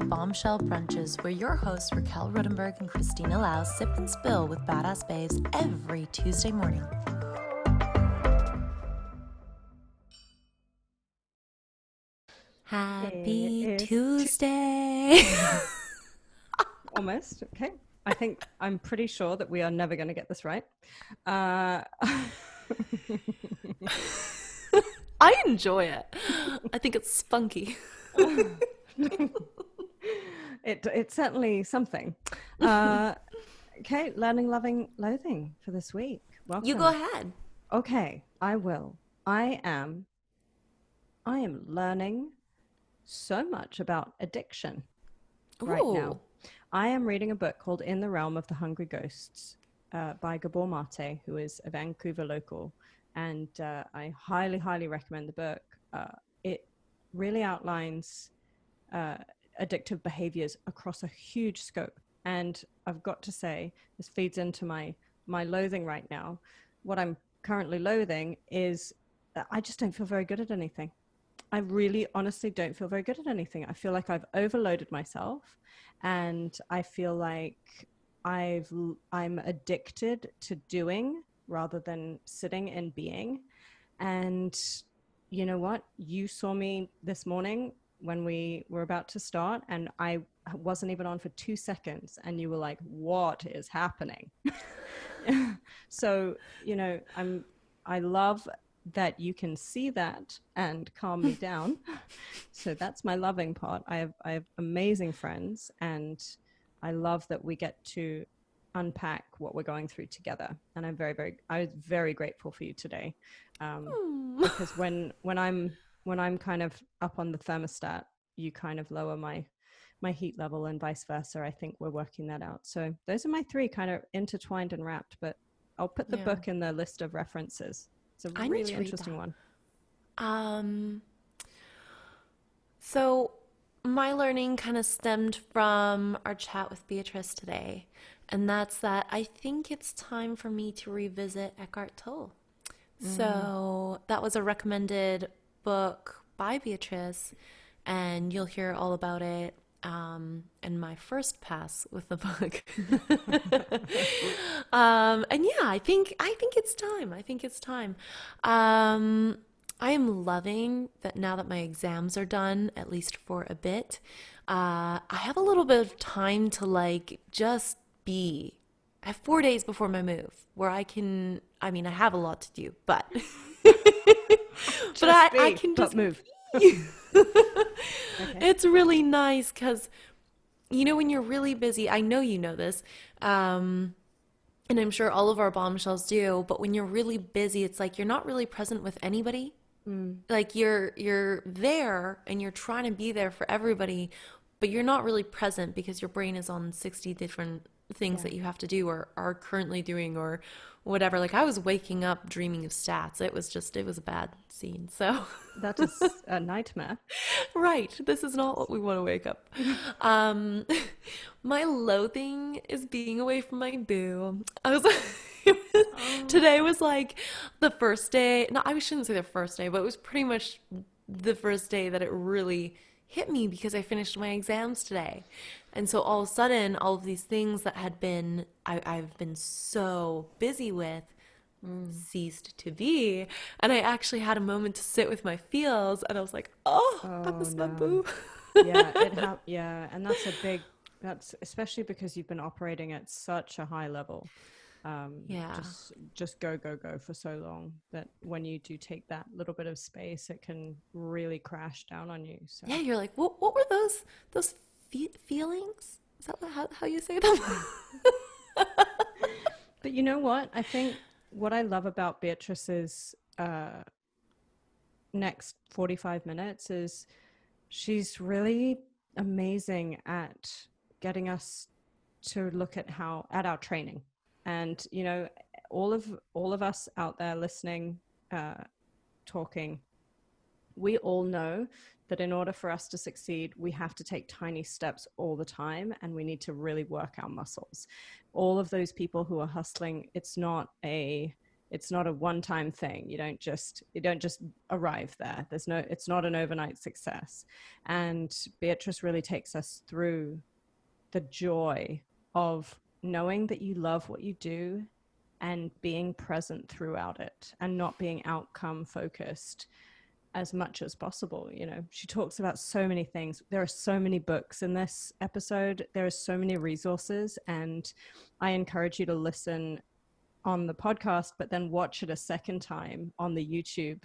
Bombshell Brunches, where your hosts Raquel Rodenberg and Christina Lau sip and spill with badass babes every Tuesday morning. Happy Tuesday! Almost. Okay. I'm pretty sure that we are never going to get this right. I enjoy it. I think it's spunky. It's certainly something. Okay, learning, loving, loathing for this week. Welcome. You go ahead. Okay, I will. I am learning so much about addiction right now. I am reading a book called In the Realm of the Hungry Ghosts by Gabor Mate, who is a Vancouver local. And I highly, highly recommend the book. It really outlines addictive behaviors across a huge scope. And I've got to say, this feeds into my loathing right now. What I'm currently loathing is I just don't feel very good at anything. I really honestly don't feel very good at anything. I feel like I've overloaded myself, and I feel like I'm addicted to doing rather than sitting and being. And you know what? You saw me this morning when we were about to start, and I wasn't even on for 2 seconds, and you were like, what is happening? So, I love that you can see that and calm me down. So that's my loving part. I have amazing friends, and I love that we get to unpack what we're going through together. And I was very grateful for you today, because when I'm kind of up on the thermostat, you kind of lower my heat level, and vice versa. I think we're working that out. So those are my three, kind of intertwined and wrapped, but I'll put the book in the list of references. It's a really interesting one. So my learning kind of stemmed from our chat with Beatrice today, and that's that I think it's time for me to revisit Eckhart Tolle. So that was a recommended book by Beatrice, and you'll hear all about it in my first pass with the book. And yeah, I think it's time. I am loving that now that my exams are done, at least for a bit. I have a little bit of time to just be. I have 4 days before my move where I have a lot to do, but I can just move. Okay. It's really nice because, when you're really busy, I know you know this, and I'm sure all of our bombshells do, but when you're really busy, it's like you're not really present with anybody. Like you're there and you're trying to be there for everybody, but you're not really present because your brain is on 60 different things that you have to do or are currently doing or whatever. Like I was waking up dreaming of stats. It was a bad scene. So that is a nightmare. Right. This is not what we want to wake up. My loathing is being away from my boo. Today was like the first day. No, I shouldn't say the first day, but it was pretty much the first day that it really hit me because I finished my exams today. And so all of a sudden, all of these things that I've been so busy with ceased to be. And I actually had a moment to sit with my feels, and I was like, I miss my boo. Yeah, and that's especially because you've been operating at such a high level. Just go for so long that when you do take that little bit of space, it can really crash down on you. So yeah, you're like, what were those feelings? Is that how you say them? But you know what? I think what I love about Beatrice's next 45 minutes is she's really amazing at getting us to look at our training. And, all of us out there listening, talking, we all know that in order for us to succeed, we have to take tiny steps all the time, and we need to really work our muscles. All of those people who are hustling, it's not a It's not a one-time thing. You don't just arrive there. It's not an overnight success. And Beatrice really takes us through the joy of knowing that you love what you do and being present throughout it and not being outcome focused as much as possible. You know, she talks about so many things. There are so many books in this episode. There are so many resources, and I encourage you to listen on the podcast, but then watch it a second time on the YouTube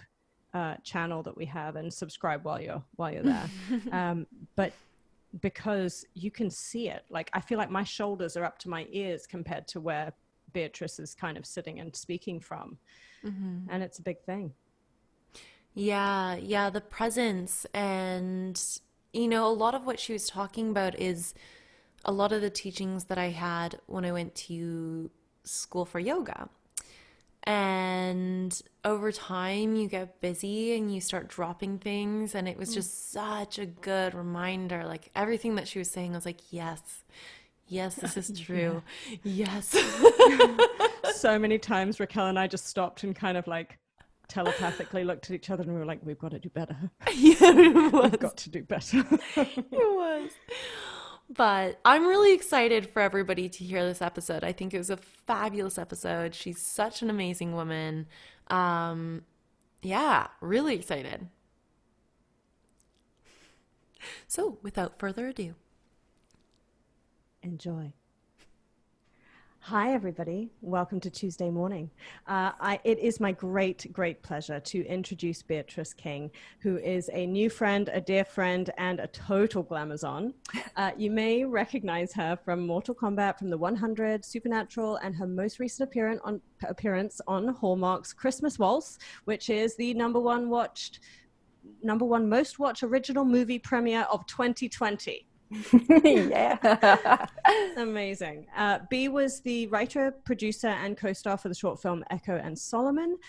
channel that we have, and subscribe while you're there. But because you can see it, like I feel like my shoulders are up to my ears compared to where Beatrice is kind of sitting and speaking from. And it's a big thing. Yeah, the presence. And, you know, a lot of what she was talking about is a lot of the teachings that I had when I went to school for yoga. And over time, you get busy and you start dropping things. And it was just such a good reminder. Like everything that she was saying, I was like, yes, this is true. Yeah. Yes. So many times Raquel and I just stopped and kind of like telepathically looked at each other and we were like, we've got to do better. Yeah, it was. We've got to do better. It was. But I'm really excited for everybody to hear this episode. I think it was a fabulous episode. She's such an amazing woman. Yeah, really excited. So without further ado, enjoy. Hi, everybody. Welcome to Tuesday morning. It is my great pleasure to introduce Beatrice King, who is a new friend, a dear friend, and a total glamazon. You may recognize her from Mortal Kombat, from the 100, Supernatural, and her most recent appearance on Hallmark's Christmas Waltz, which is the number one most watched original movie premiere of 2020. Yeah. Amazing. Bea was the writer, producer, and co-star for the short film Echo and Solomon.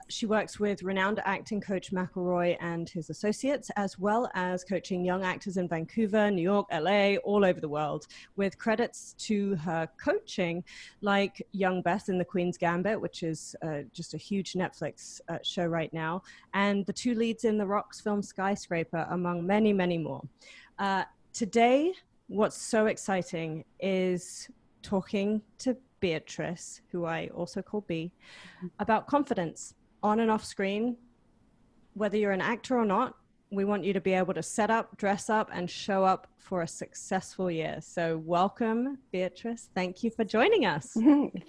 She works with renowned acting coach McElroy and his associates, as well as coaching young actors in Vancouver, New York, LA, all over the world, with credits to her coaching like Young Beth in The Queen's Gambit, which is just a huge Netflix show right now, and the two leads in The Rock's film Skyscraper, among many, many more. Today, what's so exciting is talking to Beatrice, who I also call Bea, about confidence on and off screen. Whether you're an actor or not, we want you to be able to set up, dress up, and show up for a successful year. So welcome, Beatrice. Thank you for joining us.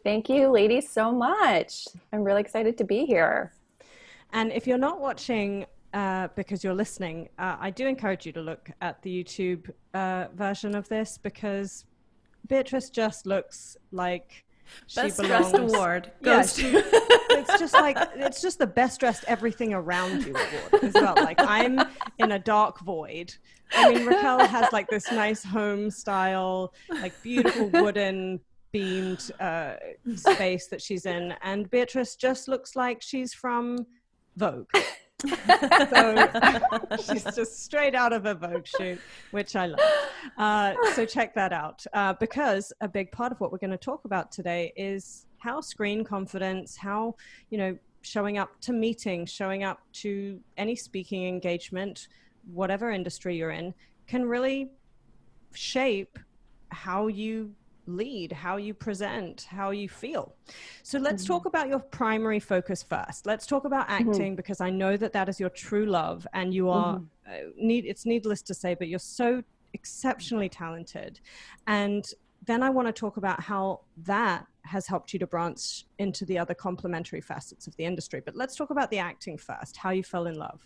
Thank you, ladies, so much. I'm really excited to be here. And if you're not watching because you're listening, I do encourage you to look at the YouTube version of this, because Beatrice just looks like she Best belongs. dressed award goes to. It's just the best dressed everything around you award as well. Like, I'm in a dark void. I mean, Raquel has like this nice home style, like beautiful wooden beamed space that she's in, and Beatrice just looks like she's from Vogue. So she's just straight out of a Vogue shoot, which I love. So check that out, because a big part of what we're going to talk about today is how screen confidence, how, you know, showing up to meetings, showing up to any speaking engagement, whatever industry you're in, can really shape how you lead, how you present, how you feel. So let's talk about your primary focus first. Let's talk about acting, because I know that is your true love, and you are, it's needless to say, but you're so exceptionally talented. And then I want to talk about how that has helped you to branch into the other complementary facets of the industry. But let's talk about the acting first, how you fell in love.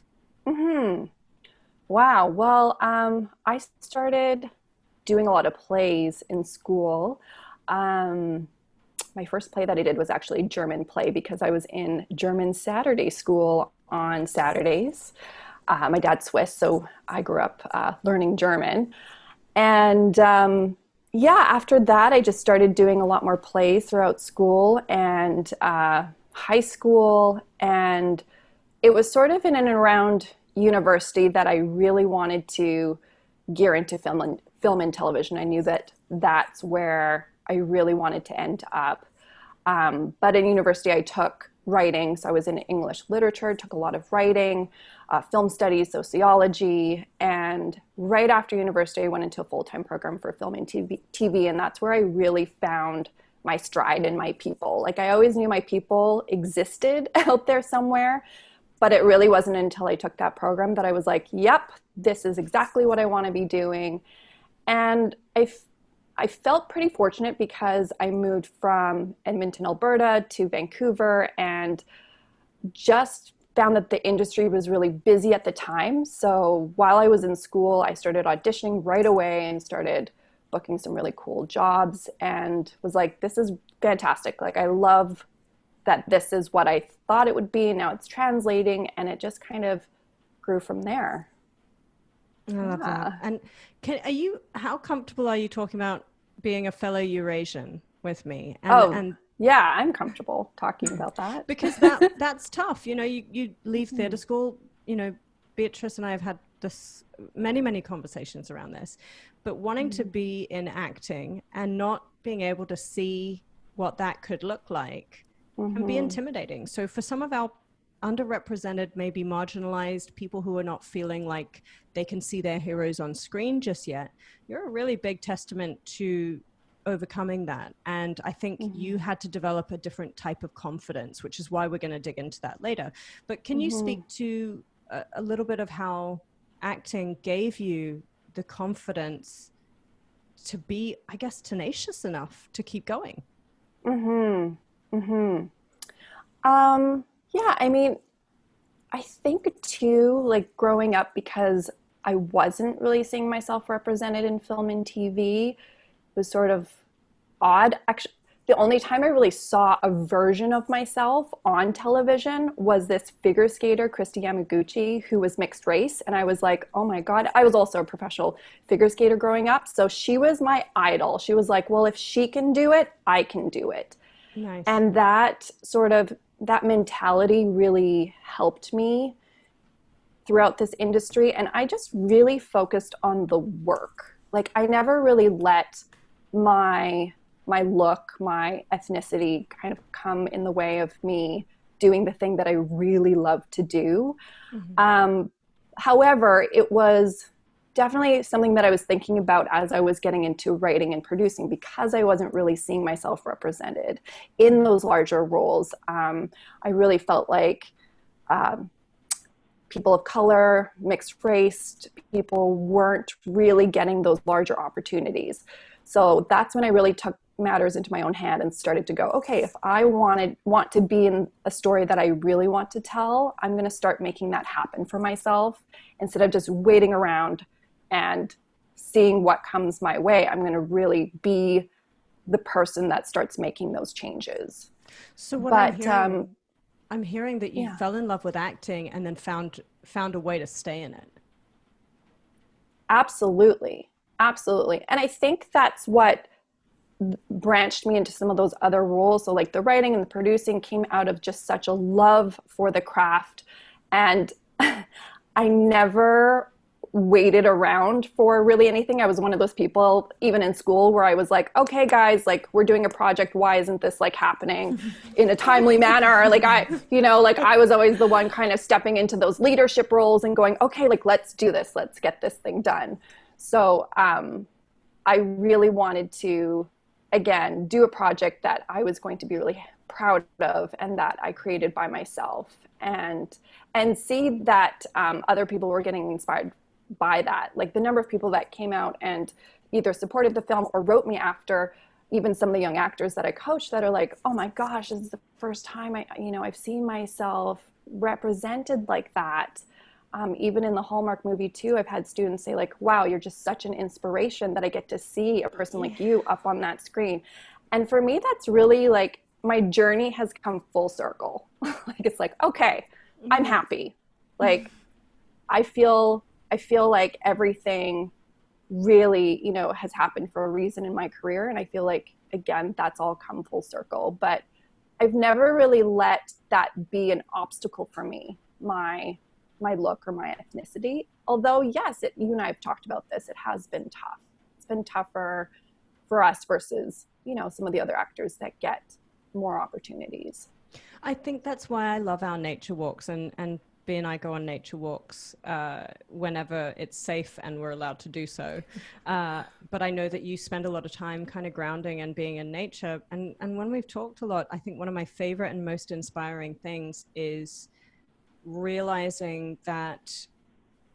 Wow. Well, I started doing a lot of plays in school. My first play that I did was actually a German play, because I was in German Saturday school on Saturdays. My dad's Swiss, so I grew up learning German. And after that, I just started doing a lot more plays throughout school and high school. And it was sort of in and around university that I really wanted to gear into film and television. I knew that that's where I really wanted to end up. But in university, I took writing. So I was in English literature, took a lot of writing, film studies, sociology. And right after university, I went into a full-time program for film and TV. And that's where I really found my stride and my people. Like I always knew my people existed out there somewhere, but it really wasn't until I took that program that I was like, yep, this is exactly what I want to be doing. And I felt pretty fortunate because I moved from Edmonton, Alberta to Vancouver and just found that the industry was really busy at the time. So while I was in school, I started auditioning right away and started booking some really cool jobs and was like, this is fantastic. Like, I love that this is what I thought it would be. Now it's translating, and it just kind of grew from there. I love that. And how comfortable are you talking about being a fellow Eurasian with me? And yeah, I'm comfortable talking about that. Because that's tough. You know, you leave theater school, you know, Beatrice and I have had many conversations around this, but wanting to be in acting and not being able to see what that could look like can be intimidating. So for some of our underrepresented, maybe marginalized people who are not feeling like they can see their heroes on screen just yet, you're a really big testament to overcoming that. And I think you had to develop a different type of confidence, which is why we're going to dig into that later. But can you speak to a little bit of how acting gave you the confidence to be, I guess, tenacious enough to keep going? Yeah, I mean, I think too, like growing up, because I wasn't really seeing myself represented in film and TV, was sort of odd. Actually, the only time I really saw a version of myself on television was this figure skater, Christy Yamaguchi, who was mixed race. And I was like, oh my God. I was also a professional figure skater growing up. So she was my idol. She was like, well, if she can do it, I can do it. Nice. And that mentality really helped me throughout this industry. And I just really focused on the work. Like, I never really let my look, my ethnicity kind of come in the way of me doing the thing that I really love to do. However, it was definitely something that I was thinking about as I was getting into writing and producing, because I wasn't really seeing myself represented in those larger roles. I really felt like people of color, mixed race people weren't really getting those larger opportunities. So that's when I really took matters into my own hand and started to go, okay, if I want to be in a story that I really want to tell, I'm going to start making that happen for myself instead of just waiting around and seeing what comes my way. I'm going to really be the person that starts making those changes. So what I'm hearing that you fell in love with acting and then found a way to stay in it. Absolutely. Absolutely. And I think that's what branched me into some of those other roles. So like the writing and the producing came out of just such a love for the craft. And I never waited around for really anything. I was one of those people, even in school, where I was like, okay, guys, like, we're doing a project. Why isn't this like happening in a timely manner? Like I was always the one kind of stepping into those leadership roles and going, okay, like, let's do this. Let's get this thing done. So I really wanted to, again, do a project that I was going to be really proud of and that I created by myself, and see that other people were getting inspired by that. Like the number of people that came out and either supported the film or wrote me after, even some of the young actors that I coached that are like, oh my gosh, this is the first time I've seen myself represented like that. Even in the Hallmark movie too, I've had students say like, wow, you're just such an inspiration that I get to see a person like you up on that screen. And for me, that's really like, my journey has come full circle. Like, it's like, okay, I'm happy. Like, I feel like everything really, has happened for a reason in my career. And I feel like, again, that's all come full circle. But I've never really let that be an obstacle for me, my look or my ethnicity. Although, yes, you and I have talked about this. It has been tough. It's been tougher for us versus, some of the other actors that get more opportunities. I think that's why I love our nature walks, and B and I go on nature walks whenever it's safe and we're allowed to do so. But I know that you spend a lot of time kind of grounding and being in nature. And when we've talked a lot, I think one of my favorite and most inspiring things is realizing that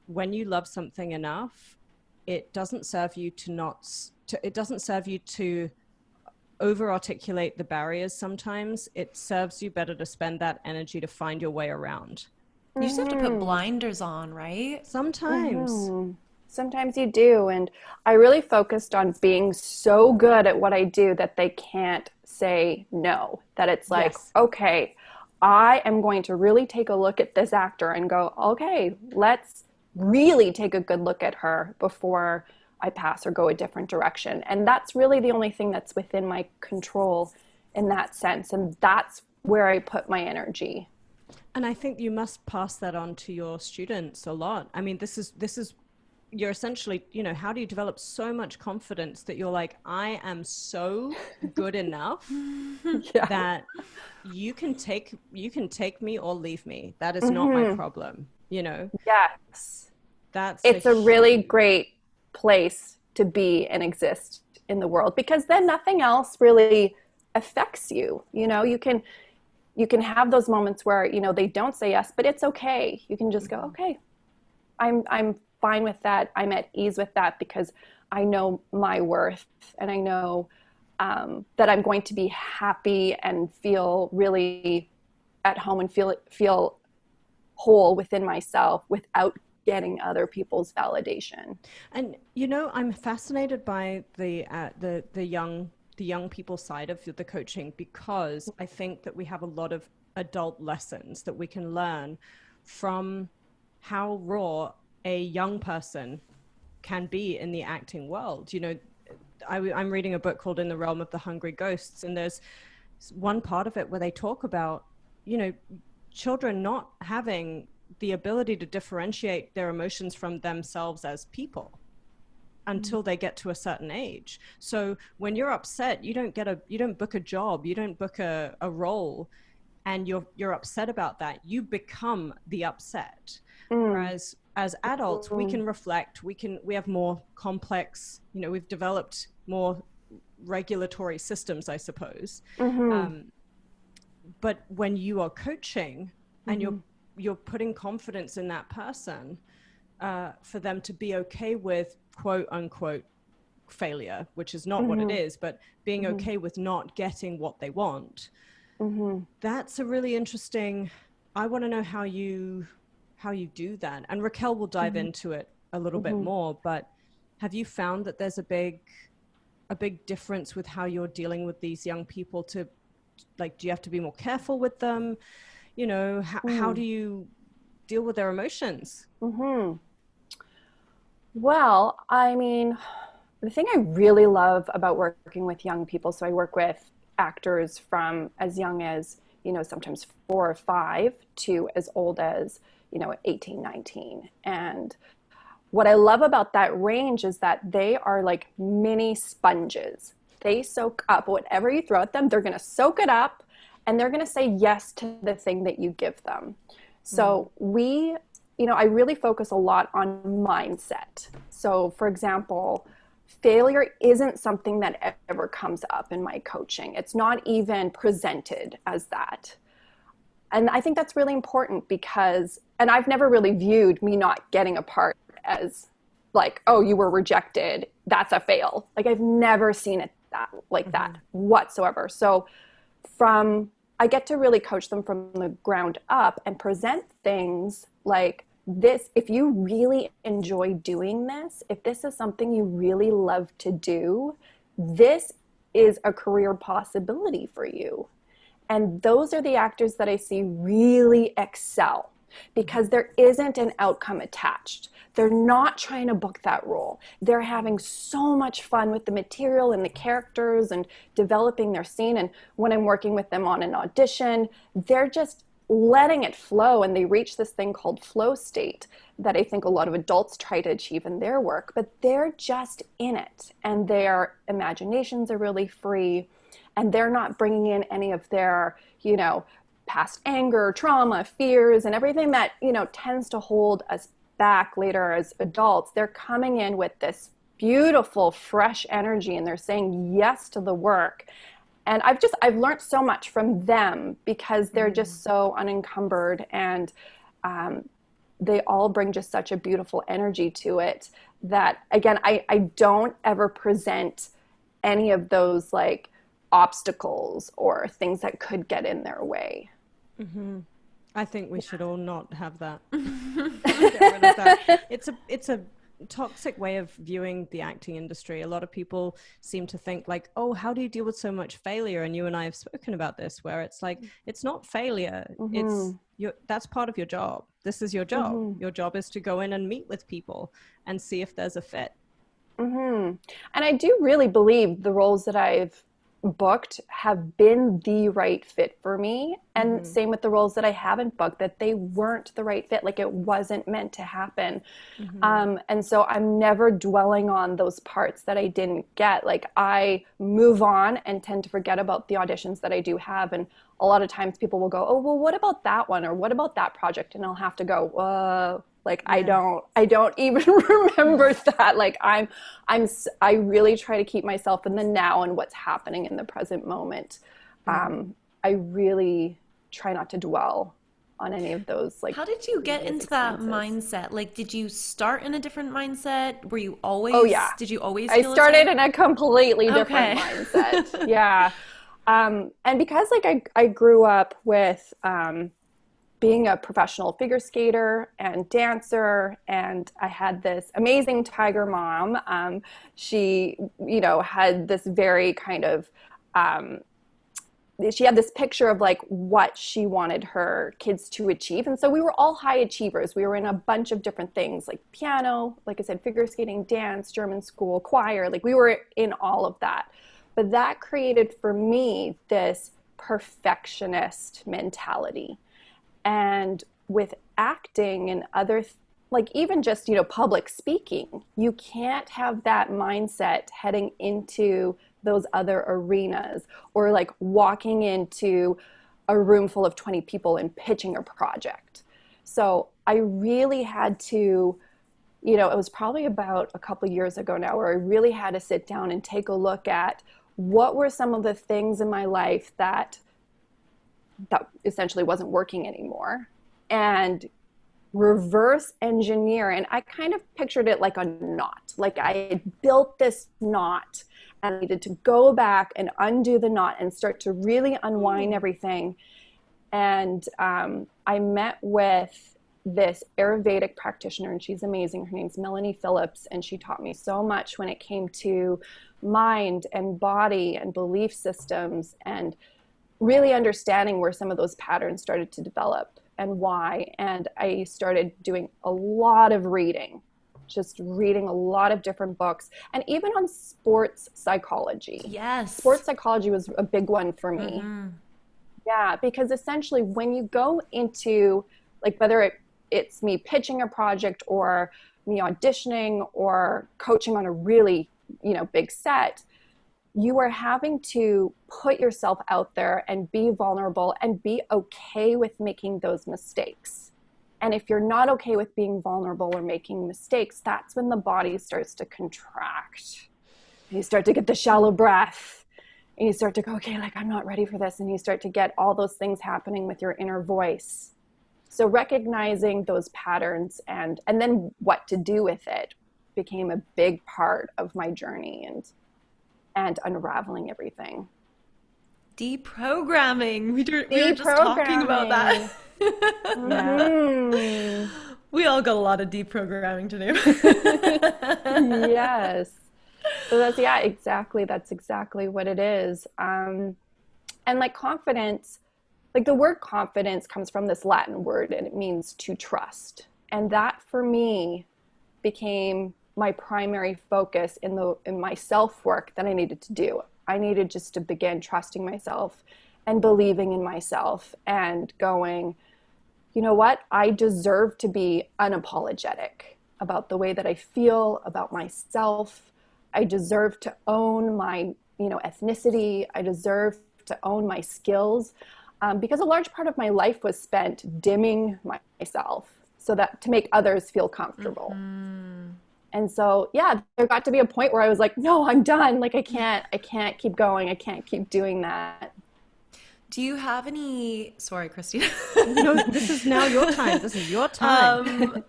when you love something enough, it doesn't serve you to not, it doesn't serve you to over articulate the barriers sometimes. It serves you better to spend that energy to find your way around. You just have to put Mm-hmm. blinders on, right? Sometimes. Mm-hmm. Sometimes you do. And I really focused on being so good at what I do that they can't say no. That it's like, Yes. okay, I am going to really take a look at this actor and go, okay, let's really take a good look at her before I pass or go a different direction. And that's really the only thing that's within my control in that sense. And that's where I put my energy. And I think you must pass that on to your students a lot. I mean, this is you're essentially, how do you develop so much confidence that you're like, I am so good enough Yeah. that you can take me or leave me. That is not my Hmm. problem. Yes. That's a It's a really great place to be and exist in the world because then nothing else really affects you. You can have those moments where, they don't say yes, but it's okay. You can just go, okay, I'm fine with that. I'm at ease with that because I know my worth and I know that I'm going to be happy and feel really at home and feel whole within myself without getting other people's validation. And I'm fascinated by the young people side of the coaching, because I think that we have a lot of adult lessons that we can learn from how raw a young person can be in the acting world. I'm reading a book called In the Realm of the Hungry Ghosts, and there's one part of it where they talk about, you know, children not having the ability to differentiate their emotions from themselves as people until they get to a certain age. So when you're upset, you don't book a job, you don't book a role, and you're upset about that. You become the upset. Mm. Whereas as adults, we Mm. can reflect, we have more complex, we've developed more regulatory systems, I suppose. Mm-hmm. Um, but when you are coaching and Mm-hmm. you're putting confidence in that person, for them to be okay with quote unquote failure, which is not what it Mm-hmm. is, but being Mm-hmm. okay with not getting what they want. Mm-hmm. That's a really interesting. I want to know how you do that. And Raquel will dive Mm-hmm. into it a little bit Mm-hmm. more, but have you found that there's a big difference with how you're dealing with these young people? To like, do you have to be more careful with them? How do you deal with their emotions? Mm-hmm. Well, I mean, the thing I really love about working with young people, so I work with actors from as young as, sometimes 4 or 5 to as old as, 18, 19. And what I love about that range is that they are like mini sponges. They soak up whatever you throw at them, they're going to soak it up and they're going to say yes to the thing that you give them. Mm. So I really focus a lot on mindset. So, for example, failure isn't something that ever comes up in my coaching. It's not even presented as that. And I think that's really important and I've never really viewed me not getting a part as like, oh, you were rejected, that's a fail. Like I've never seen it that Mm-hmm. whatsoever. So from I get to really coach them from the ground up and present things like this. If you really enjoy doing this, if this is something you really love to do, this is a career possibility for you. And those are the actors that I see really excel because there isn't an outcome attached. They're not trying to book that role. They're having so much fun with the material and the characters and developing their scene. And when I'm working with them on an audition, they're just letting it flow, and they reach this thing called flow state that I think a lot of adults try to achieve in their work, but they're just in it and their imaginations are really free and they're not bringing in any of their, past anger, trauma, fears, and everything that, you know, tends to hold us back later as adults. They're coming in with this beautiful, fresh energy, and they're saying yes to the work. And I've learned so much from them because they're just so unencumbered, and they all bring just such a beautiful energy to it that, again, I don't ever present any of those like obstacles or things that could get in their way. Mm-hmm. I think we should all not have that. Get rid of that. It's a toxic way of viewing the acting industry. A lot of people seem to think like, oh, how do you deal with so much failure? And you and I have spoken about this, where it's like, it's not failure. That's part of your job. This is your job. Your job is to go in and meet with people and see if there's a fit. And I do really believe the roles that I've booked have been the right fit for me. And same with the roles that I haven't booked, that they weren't the right fit. Like, it wasn't meant to happen. And so I'm never dwelling on those parts that I didn't get. Like, I move on and tend to forget about the auditions that I do have. And a lot of times people will go, oh, well, what about that one? Or what about that project? And I'll have to go, whoa. Like, I don't even remember that. Like, I really try to keep myself in the now and what's happening in the present moment. I really try not to dwell on any of those. Like, how did you get into that mindset? Like, did you start in a different mindset? Were you always? Oh yeah. Did you always? I started in a completely different mindset. Yeah. And because like I grew up with being a professional figure skater and dancer, and I had this amazing tiger mom. She, you know, had this very kind of, she had this picture of like what she wanted her kids to achieve. And so we were all high achievers. We were in a bunch of different things, like piano, like I said, figure skating, dance, German school, choir, like we were in all of that. But that created for me this perfectionist mentality. And with acting and other, like even just, you know, public speaking, you can't have that mindset heading into those other arenas, or like walking into a room full of 20 people and pitching a project. So I really had to, you know, it was probably about a couple years ago now where I really had to sit down and take a look at what were some of the things in my life that essentially wasn't working anymore, and reverse engineer. And I kind of pictured it like a knot. Like I had built this knot and I needed to go back and undo the knot and start to really unwind everything. And I met with this Ayurvedic practitioner, and she's amazing. Her name's Melanie Phillips, and she taught me so much when it came to mind and body and belief systems, and really understanding where some of those patterns started to develop and why. And I started doing a lot of reading, just reading a lot of different books, and even on sports psychology. Yes. Sports psychology was a big one for me. Yeah, because essentially when you go into, like, whether it's me pitching a project or me auditioning or coaching on a really, you know, big set, you are having to put yourself out there and be vulnerable and be okay with making those mistakes. And if you're not okay with being vulnerable or making mistakes, that's when the body starts to contract. You start to get the shallow breath, and you start to go, okay, like, I'm not ready for this. And you start to get all those things happening with your inner voice. So recognizing those patterns and then what to do with it became a big part of my journey, and unraveling everything. Deprogramming. We were just talking about that. We all got a lot of deprogramming to do. Yes. So that's exactly what it is. And like confidence, like the word confidence comes from this Latin word, and it means to trust. And that for me became my primary focus in my self-work that I needed to do. I needed just to begin trusting myself and believing in myself and going, you know what? I deserve to be unapologetic about the way that I feel about myself. I deserve to own my, you know, ethnicity. I deserve to own my skills. because a large part of my life was spent dimming myself so that to make others feel comfortable. And so, yeah, there got to be a point where I was like, no, I'm done. Like, I can't keep going. I can't keep doing that. Do you have any, sorry, Christina. No, this is now your time. This is your time.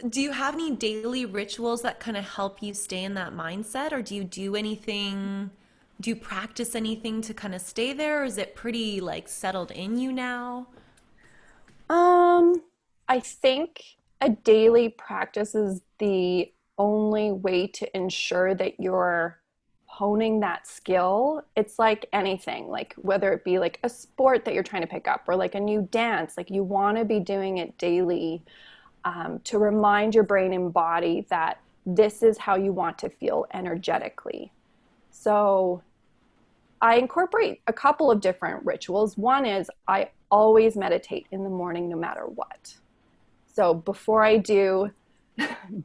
Do you have any daily rituals that kind of help you stay in that mindset, or do you do anything, do you practice anything to kind of stay there, or is it pretty like settled in you now? I think a daily practice is the only way to ensure that you're honing that skill. It's like anything, like whether it be like a sport that you're trying to pick up or like a new dance, like you want to be doing it daily, to remind your brain and body that this is how you want to feel energetically. So I incorporate a couple of different rituals. One is I always meditate in the morning no matter what. So before I do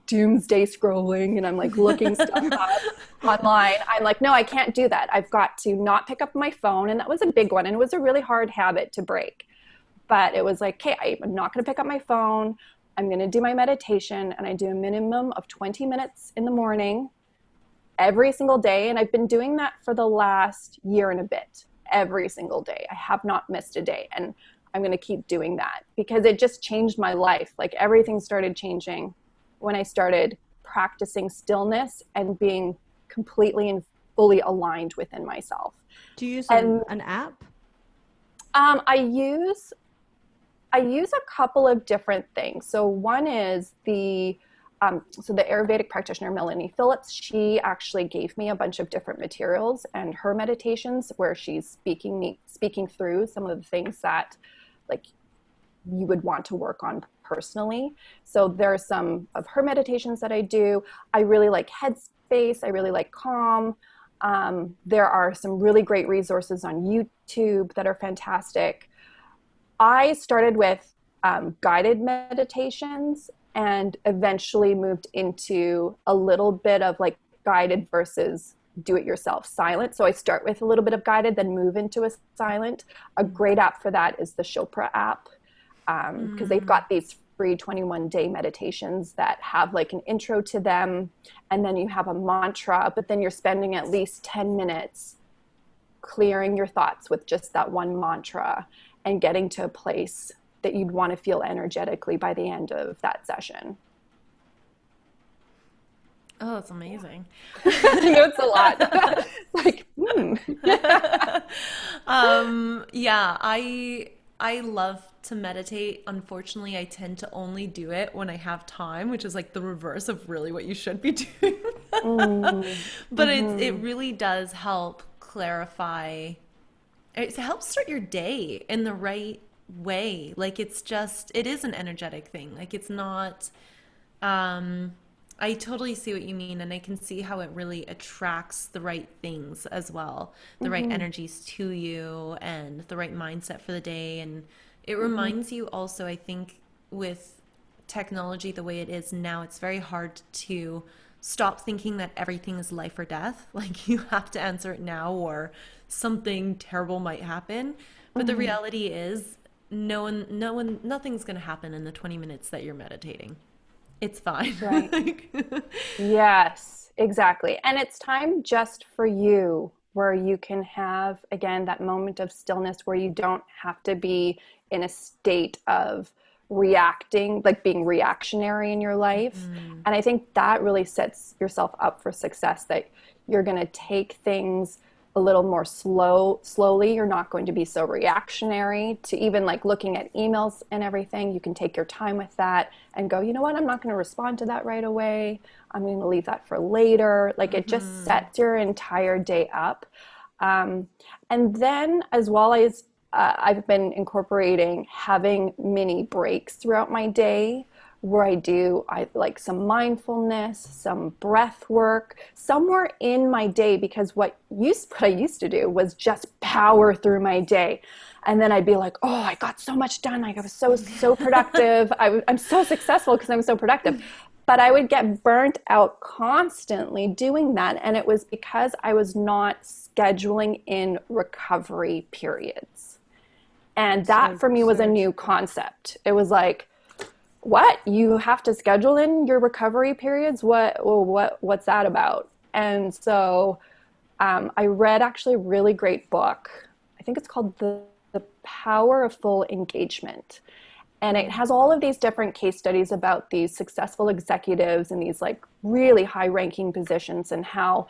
doomsday scrolling and I'm like looking stuff up online, I'm like, no, I can't do that. I've got to not pick up my phone. And that was a big one. And it was a really hard habit to break. But it was like, okay, I'm not going to pick up my phone. I'm going to do my meditation. And I do a minimum of 20 minutes in the morning every single day. And I've been doing that for the last year and a bit, every single day. I have not missed a day. And I'm going to keep doing that because it just changed my life. Like everything started changing when I started practicing stillness and being completely and fully aligned within myself. Do you use And an app? I use a couple of different things. So one is the Ayurvedic practitioner, Melanie Phillips, she actually gave me a bunch of different materials and her meditations where she's speaking through some of the things that like you would want to work on personally. So there are some of her meditations that I do. I really like Headspace. I really like Calm. There are some really great resources on YouTube that are fantastic. I started with guided meditations and eventually moved into a little bit of like guided versus do-it-yourself silent. So I start with a little bit of guided, then move into a silent. A great app for that is the Chopra app, because they've got these free 21-day meditations that have like an intro to them, and then you have a mantra, but then you're spending at least 10 minutes clearing your thoughts with just that one mantra and getting to a place that you'd want to feel energetically by the end of that session. Oh, that's amazing. It's a lot. Like, Yeah, I love to meditate. Unfortunately, I tend to only do it when I have time, which is like the reverse of really what you should be doing. But it really does help clarify. It helps start your day in the right way. Like it is an energetic thing. Like it's not, I totally see what you mean, and I can see how it really attracts the right things as well, the right energies to you and the right mindset for the day. And it reminds you also, I think, with technology the way it is now, it's very hard to stop thinking that everything is life or death. Like you have to answer it now or something terrible might happen. But the reality is nothing's going to happen in the 20 minutes that you're meditating. It's fine. right. Yes, exactly. And it's time just for you where you can have, again, that moment of stillness where you don't have to be in a state of reacting, like being reactionary in your life. And I think that really sets yourself up for success, that you're going to take things a little more slowly. You're not going to be so reactionary to even like looking at emails and everything. You can take your time with that and go, you know what, I'm not going to respond to that right away. I'm going to leave that for later. Like it just sets your entire day up. And then as well as I've been incorporating having mini breaks throughout my day where I like some mindfulness, some breath work, somewhere in my day, because what I used to do was just power through my day. And then I'd be like, oh, I got so much done. Like I was so productive. I'm so successful because I'm so productive. But I would get burnt out constantly doing that. And it was because I was not scheduling in recovery periods. And that for me was a new concept. It was like, what? You have to schedule in your recovery periods? What's that about? And so I read actually a really great book. I think it's called The Power of Full Engagement. And it has all of these different case studies about these successful executives in these like really high ranking positions and how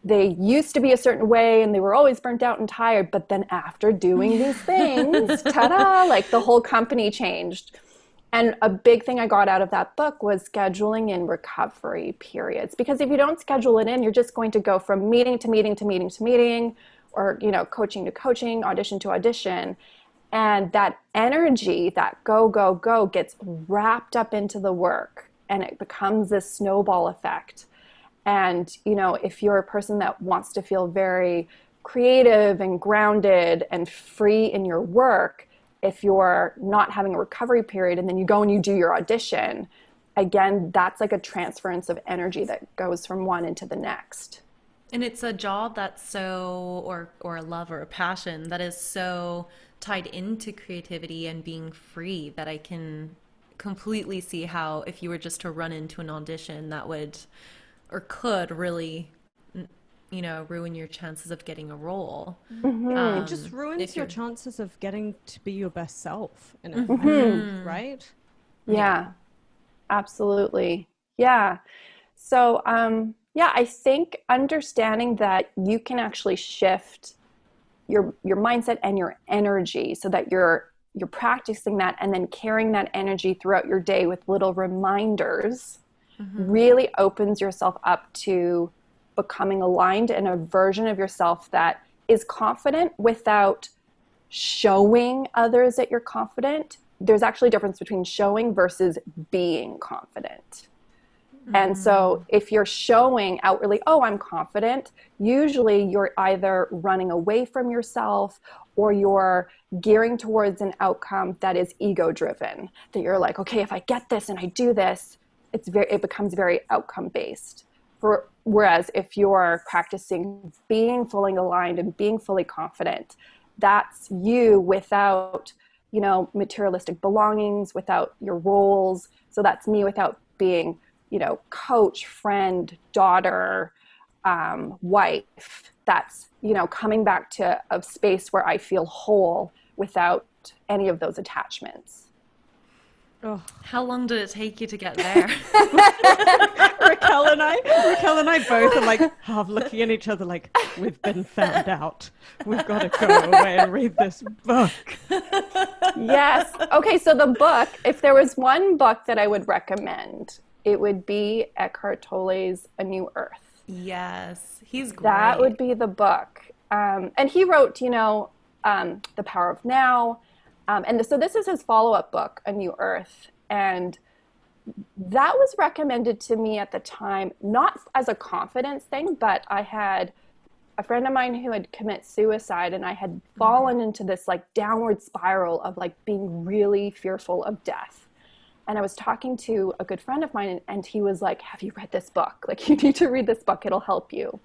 they used to be a certain way and they were always burnt out and tired. But then after doing these things, ta-da, like the whole company changed. And a big thing I got out of that book was scheduling in recovery periods. Because if you don't schedule it in, you're just going to go from meeting to meeting to meeting to meeting, or, you know, coaching to coaching, audition to audition. And that energy, that go, go, go gets wrapped up into the work and it becomes this snowball effect. And, you know, if you're a person that wants to feel very creative and grounded and free in your work, if you're not having a recovery period and then you go and you do your audition, again, that's like a transference of energy that goes from one into the next. And it's a job that's so, or a love or a passion that is so tied into creativity and being free that I can completely see how if you were just to run into an audition that would or could really, you know, ruin your chances of getting a role. It just ruins your chances of getting to be your best self in it, right? Yeah, absolutely. Yeah. So, yeah, I think understanding that you can actually shift your mindset and your energy so that you're practicing that and then carrying that energy throughout your day with little reminders really opens yourself up to becoming aligned in a version of yourself that is confident without showing others that you're confident. There's actually a difference between showing versus being confident. And so if you're showing outwardly, oh, I'm confident, usually you're either running away from yourself or you're gearing towards an outcome that is ego driven, that you're like, okay, if I get this and I do this, it becomes very outcome based. Whereas if you're practicing being fully aligned and being fully confident, that's you without, you know, materialistic belongings, without your roles. So that's me without being, you know, coach, friend, daughter, wife. That's, you know, coming back to a space where I feel whole without any of those attachments. Oh. How long did it take you to get there? Raquel and I both are like half looking at each other like, we've been found out. We've got to go away and read this book. Yes. Okay, so the book, if there was one book that I would recommend, it would be Eckhart Tolle's A New Earth. Yes, he's great. That would be the book. And he wrote, you know, The Power of Now. So this is his follow-up book, A New Earth. And that was recommended to me at the time, not as a confidence thing, but I had a friend of mine who had committed suicide, and I had fallen into this like downward spiral of like being really fearful of death. And I was talking to a good friend of mine, and he was like, have you read this book? Like, you need to read this book. It'll help you.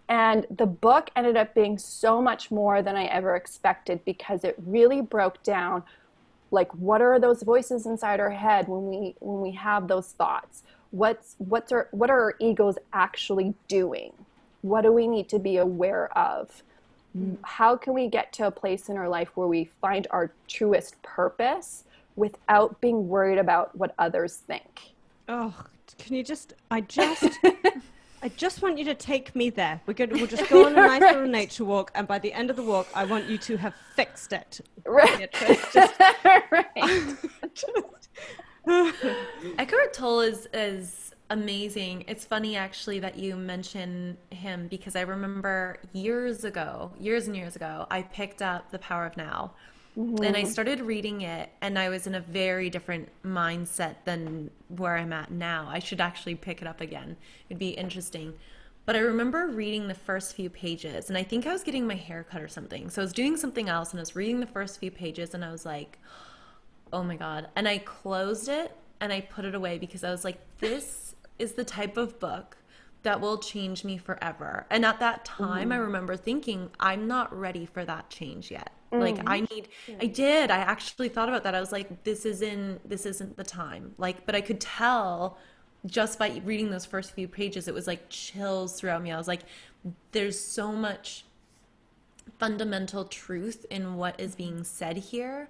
And the book ended up being so much more than I ever expected, because it really broke down, like, what are those voices inside our head when we have those thoughts? What are our egos actually doing? What do we need to be aware of? How can we get to a place in our life where we find our truest purpose without being worried about what others think? Oh, can you I just want you to take me there. We'll just go on a nice little nature walk, and by the end of the walk, I want you to have fixed it. Right. Eckhart Tolle is amazing. It's funny actually that you mention him, because I remember years and years ago, I picked up The Power of Now. And I started reading it, and I was in a very different mindset than where I'm at now. I should actually pick it up again. It'd be interesting. But I remember reading the first few pages, and I think I was getting my hair cut or something. So I was doing something else, and I was reading the first few pages, and I was like, oh my God. And I closed it, and I put it away, because I was like, this is the type of book that will change me forever. And at that time, I remember thinking, I'm not ready for that change yet. Like Mm. I actually thought about that. I was like, this isn't the time. Like, but I could tell just by reading those first few pages, it was like chills throughout me. I was like, there's so much fundamental truth in what is being said here.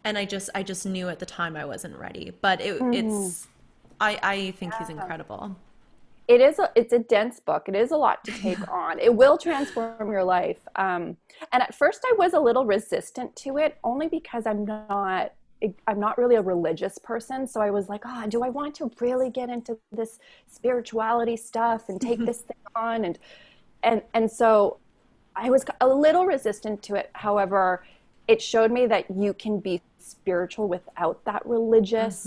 And I just knew at the time I wasn't ready. But Mm. I think he's incredible. It's a dense book. It is a lot to take on. It will transform your life. And at first I was a little resistant to it, only because I'm not really a religious person. So I was like, oh, do I want to really get into this spirituality stuff and take this thing on? And so I was a little resistant to it. However, it showed me that you can be spiritual without that religious,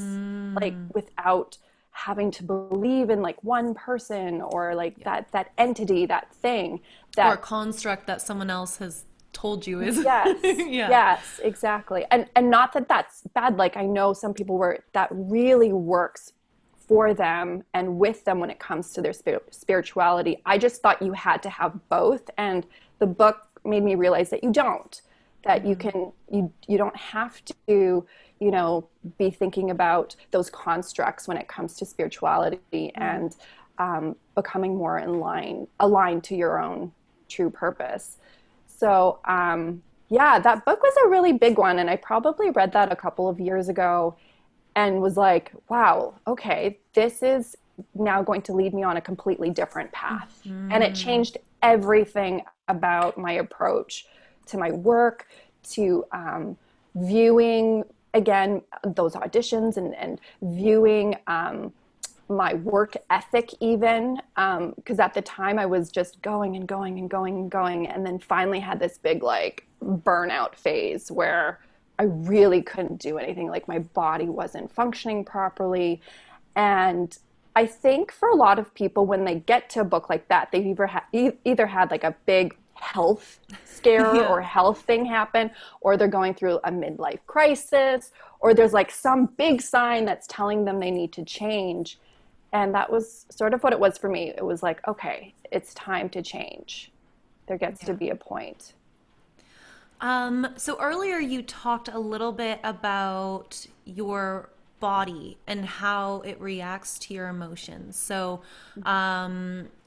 like without having to believe in like one person or like Yeah. that entity, that thing Or a that construct that someone else has told you is. yes, Yeah. yes, exactly. And not that that's bad. Like I know some people where that really works for them and with them when it comes to their spirituality. I just thought you had to have both, and the book made me realize that you don't. That you don't have to, be thinking about those constructs when it comes to spirituality and becoming more aligned to your own true purpose. So, yeah, that book was a really big one. And I probably read that a couple of years ago and was like, wow, okay, this is now going to lead me on a completely different path. And it changed everything about my approach to my work, to viewing, again, those auditions and viewing my work ethic even, because at the time I was just going and going and going and going, and then finally had this big like burnout phase where I really couldn't do anything. Like my body wasn't functioning properly. And I think for a lot of people, when they get to a book like that, they've either had like a big health scare Yeah. or health thing happen, or they're going through a midlife crisis, or there's like some big sign that's telling them they need to change. And that was sort of what it was for me. It was like, okay, it's time to change. There gets to Yeah. be a point. So earlier you talked a little bit about your body and how it reacts to your emotions. So,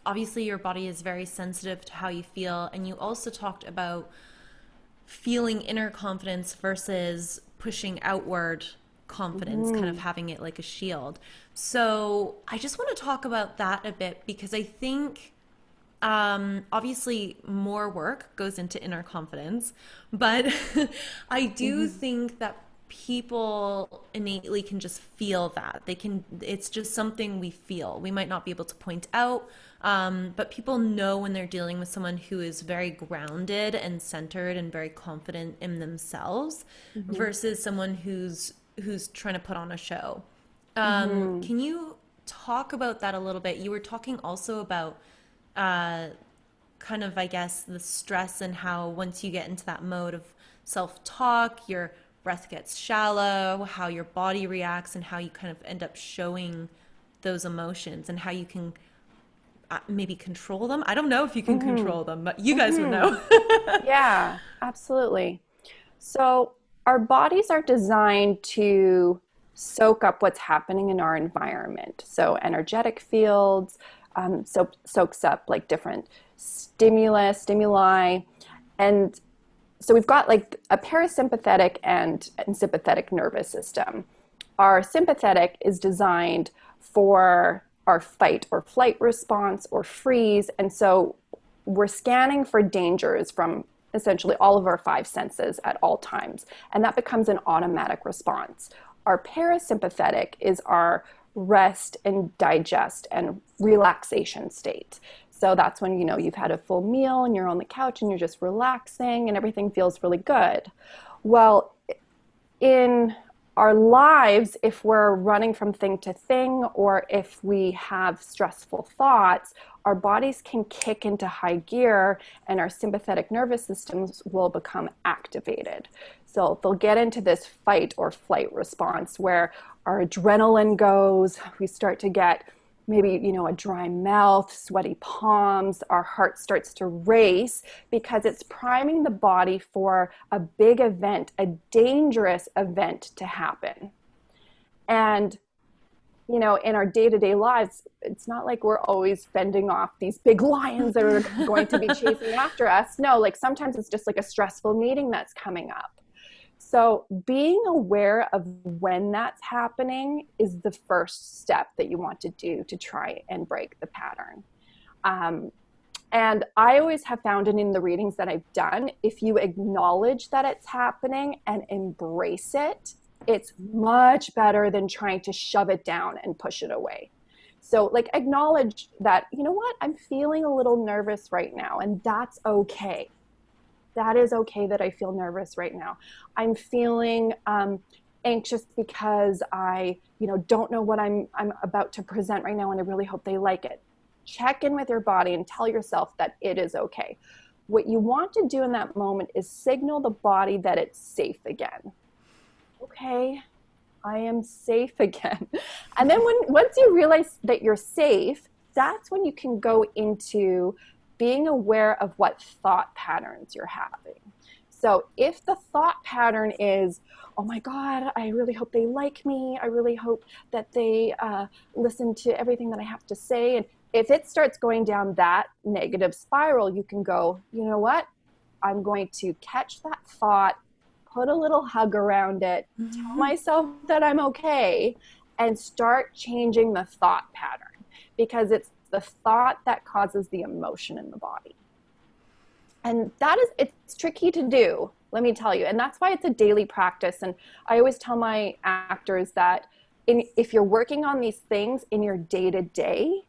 obviously your body is very sensitive to how you feel, and you also talked about feeling inner confidence versus pushing outward confidence, kind of Mm-hmm. having it like a shield. So, I just want to talk about that a bit because I think obviously more work goes into inner confidence, but I do Mm-hmm. think that people innately can just feel that. It's just something we feel. We might not be able to point out, but people know when they're dealing with someone who is very grounded and centered and very confident in themselves Mm-hmm. versus someone who's trying to put on a show. Mm-hmm. Can you talk about that a little bit? You were talking also about uh, kind of, I guess, the stress and how once you get into that mode of self-talk, your breath gets shallow, how your body reacts, and how you kind of end up showing those emotions and how you can maybe control them. I don't know if you can Mm-hmm. control them, but you guys would Mm-hmm. know. Yeah, absolutely. So our bodies are designed to soak up what's happening in our environment. So energetic fields, soaks up like different stimuli, and so we've got like a parasympathetic and sympathetic nervous system. Our sympathetic is designed for our fight or flight response or freeze, and so we're scanning for dangers from essentially all of our five senses at all times, and that becomes an automatic response. Our parasympathetic is our rest and digest and relaxation state. So that's when you've had a full meal and you're on the couch and you're just relaxing and everything feels really good. Well, in our lives, if we're running from thing to thing or if we have stressful thoughts, our bodies can kick into high gear and our sympathetic nervous systems will become activated. So they'll get into this fight or flight response where our adrenaline goes, we start to get maybe, a dry mouth, sweaty palms, our heart starts to race because it's priming the body for a big event, a dangerous event to happen. And, in our day-to-day lives, it's not like we're always fending off these big lions that are going to be chasing after us. No, like sometimes it's just like a stressful meeting that's coming up. So being aware of when that's happening is the first step that you want to do to try and break the pattern. And I always have found it in the readings that I've done, if you acknowledge that it's happening and embrace it, it's much better than trying to shove it down and push it away. So like acknowledge that, you know what, I'm feeling a little nervous right now, and that's okay. That is okay that I feel nervous right now. I'm feeling anxious because I, don't know what I'm about to present right now, and I really hope they like it. Check in with your body and tell yourself that it is okay. What you want to do in that moment is signal the body that it's safe again. Okay, I am safe again. And then once you realize that you're safe, that's when you can go into being aware of what thought patterns you're having. So if the thought pattern is, oh my God, I really hope they like me. I really hope that they listen to everything that I have to say. And if it starts going down that negative spiral, you can go, you know what? I'm going to catch that thought, put a little hug around it, tell myself that I'm okay, and start changing the thought pattern, because it's the thought that causes the emotion in the body. And it's tricky to do, let me tell you. And that's why it's a daily practice. And I always tell my actors that if you're working on these things in your day-to-day,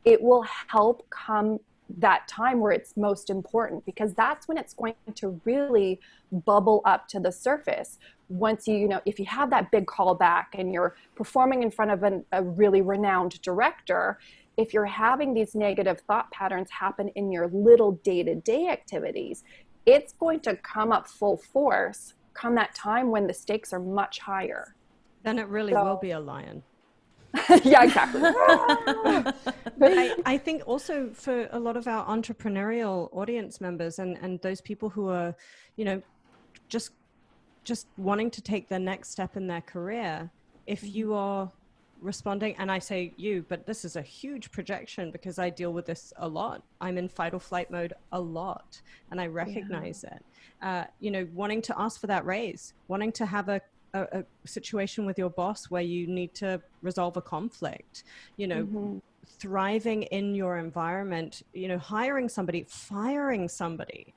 it will help come that time where it's most important, because that's when it's going to really bubble up to the surface. Once if you have that big callback and you're performing in front of a really renowned director, if you're having these negative thought patterns happen in your little day-to-day activities, it's going to come up full force come that time when the stakes are much higher. Then it really will be a lion. Yeah, exactly. I think also for a lot of our entrepreneurial audience members and those people who are, just wanting to take the next step in their career, if you are responding, and I say you, but this is a huge projection because I deal with this a lot. I'm in fight or flight mode a lot, and I recognize it. Wanting to ask for that raise, wanting to have a situation with your boss where you need to resolve a conflict, thriving in your environment, hiring somebody, firing somebody,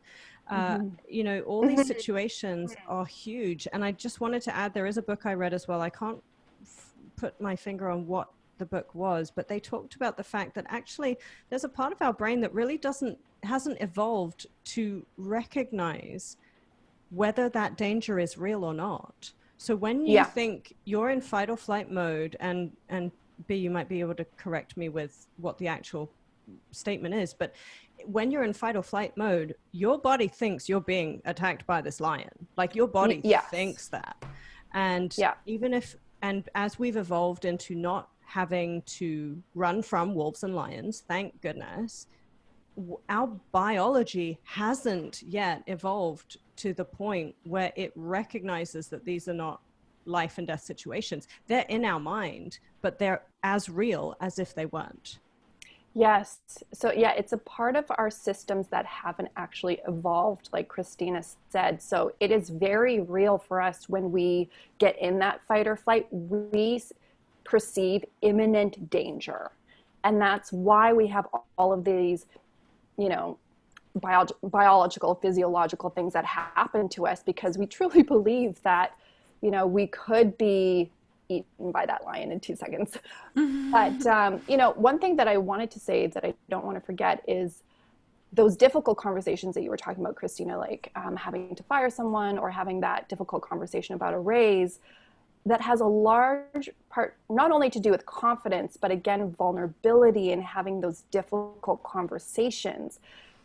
all these situations are huge. And I just wanted to add, there is a book I read as well. I can't put my finger on what the book was, but they talked about the fact that actually there's a part of our brain that really hasn't evolved to recognize whether that danger is real or not. So when you think you're in fight or flight mode, and B, you might be able to correct me with what the actual statement is, but when you're in fight or flight mode, your body thinks you're being attacked by this lion. Like your body thinks that. And and as we've evolved into not having to run from wolves and lions, thank goodness, our biology hasn't yet evolved to the point where it recognizes that these are not life and death situations. They're in our mind, but they're as real as if they weren't. Yes. So it's a part of our systems that haven't actually evolved, like Christina said. So it is very real for us when we get in that fight or flight. We perceive imminent danger. And that's why we have all of these, biological, physiological things that happen to us, because we truly believe that, we could be eaten by that lion in 2 seconds. But, one thing that I wanted to say that I don't want to forget is those difficult conversations that you were talking about, Christina, like having to fire someone or having that difficult conversation about a raise, that has a large part not only to do with confidence, but again, vulnerability and having those difficult conversations.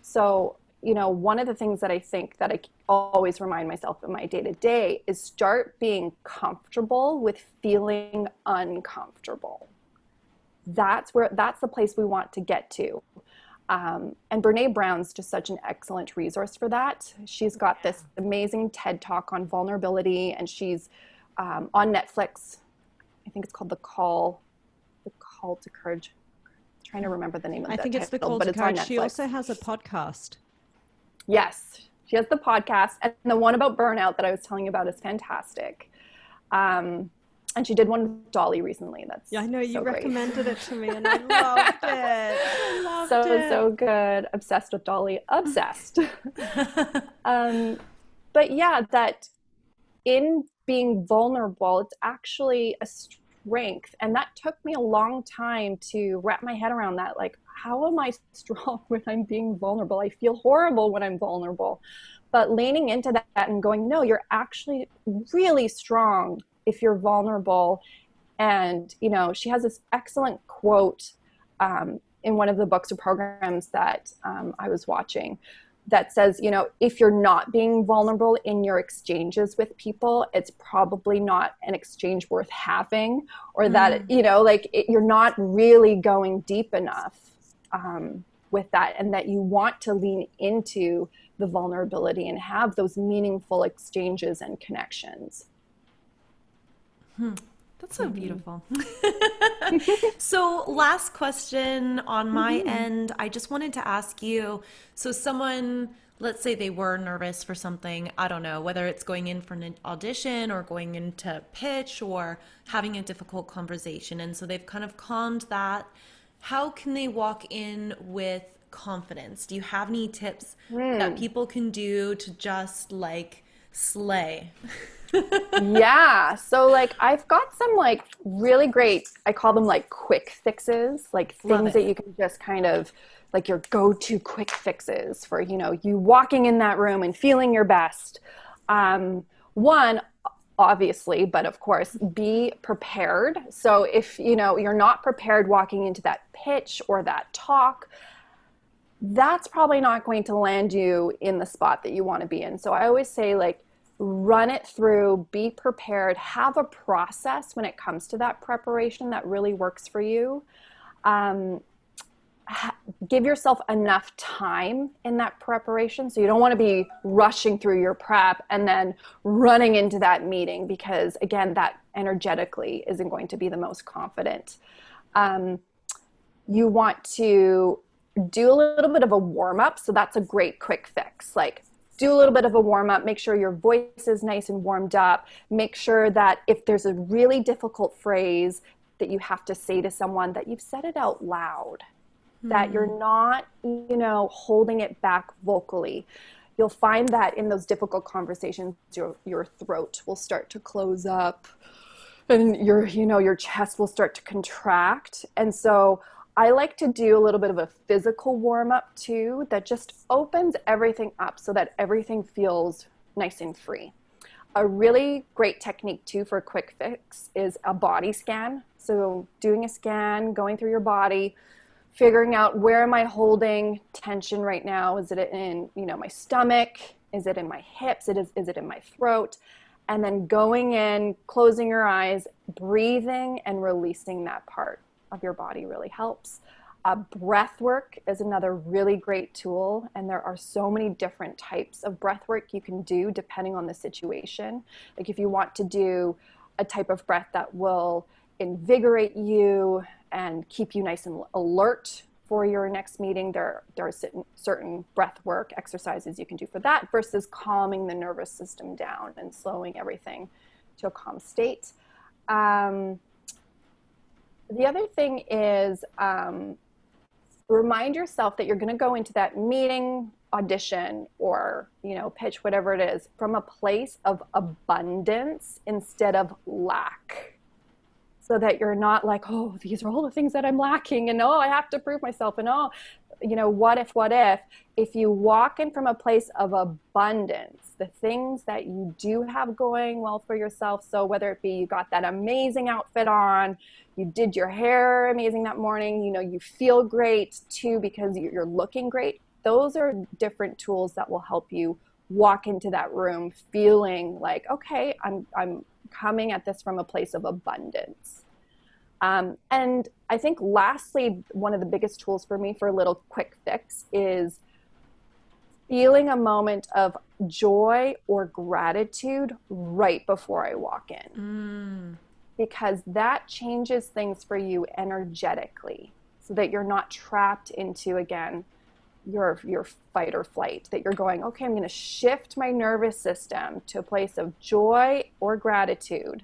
So, one of the things that I think that I always remind myself in my day-to-day is start being comfortable with feeling uncomfortable. that's the place we want to get to. And Brene Brown's just such an excellent resource for that. She's got this amazing TED Talk on vulnerability, and she's on Netflix. I think it's called The Call to Courage. I'm trying to remember the name of I that think it's The title, Call but to it's on Courage. Netflix. She also has a podcast. Yes, she has the podcast, and the one about burnout that I was telling you about is fantastic. And she did one with Dolly recently. That's I know you so great. recommended it to me, and I loved it. I loved it. So good. Obsessed with Dolly. Obsessed. But yeah, that in being vulnerable, it's actually a strength. And that took me a long time to wrap my head around that. Like, how am I strong when I'm being vulnerable? I feel horrible when I'm vulnerable. But leaning into that and going, no, you're actually really strong if you're vulnerable. And, you know, she has this excellent quote in one of the books or programs that I was watching that says, you know, if you're not being vulnerable in your exchanges with people, it's probably not an exchange worth having, or that, you know, like you're not really going deep enough with that, and that you want to lean into the vulnerability and have those meaningful exchanges and connections. That's so beautiful. So last question on my end, I just wanted to ask you, so someone, let's say they were nervous for something, I don't know, whether it's going in for an audition or going into pitch or having a difficult conversation, and so they've kind of calmed that. How can they walk in with confidence? Do you have any tips that people can do to just like slay? Yeah. So like I've got some like really great, I call them like quick fixes, like things that you can just kind of like your go-to quick fixes for, you know, you walking in that room and feeling your best. One, obviously, but of course, be prepared. So if, you know, you're not prepared walking into that pitch or that talk, that's probably not going to land you in the spot that you want to be in. So I always say, like, run it through, be prepared, have a process when it comes to that preparation that really works for you. Give yourself enough time in that preparation. So you don't want to be rushing through your prep and then running into that meeting, because again, that energetically isn't going to be the most confident. You want to do a little bit of a warm up. So that's a great quick fix. Like, do a little bit of a warm up, make sure your voice is nice and warmed up. Make sure that if there's a really difficult phrase that you have to say to someone, that you've said it out loud, that you're not, you know, holding it back vocally. You'll find that in those difficult conversations, your throat will start to close up and your chest will start to contract. And so I like to do a little bit of a physical warm up too, that just opens everything up so that everything feels nice and free. A really great technique too for a quick fix is a body scan. So doing a scan, going through your body, figuring out, where am I holding tension right now? Is it in, you know, my stomach? Is it in my hips? Is it in my throat? And then going in, closing your eyes, breathing and releasing that part of your body really helps. Breath work is another really great tool, and there are so many different types of breath work you can do depending on the situation. Like if you want to do a type of breath that will invigorate you and keep you nice and alert for your next meeting, there are certain breath work exercises you can do for that, versus calming the nervous system down and slowing everything to a calm state. The other thing is remind yourself that you're going to go into that meeting, audition, or, you know, pitch, whatever it is, from a place of abundance instead of lack. So that you're not like, oh, these are all the things that I'm lacking, and oh, I have to prove myself, and oh, you know, what if? If you walk in from a place of abundance, the things that you do have going well for yourself, so whether it be you got that amazing outfit on, you did your hair amazing that morning, you know, you feel great too because you're looking great, those are different tools that will help you walk into that room feeling like, okay, I'm coming at this from a place of abundance. And I think lastly, one of the biggest tools for me for a little quick fix is feeling a moment of joy or gratitude right before I walk in. Because that changes things for you energetically so that you're not trapped into, again, your fight or flight, that you're going, okay, I'm going to shift my nervous system to a place of joy or gratitude.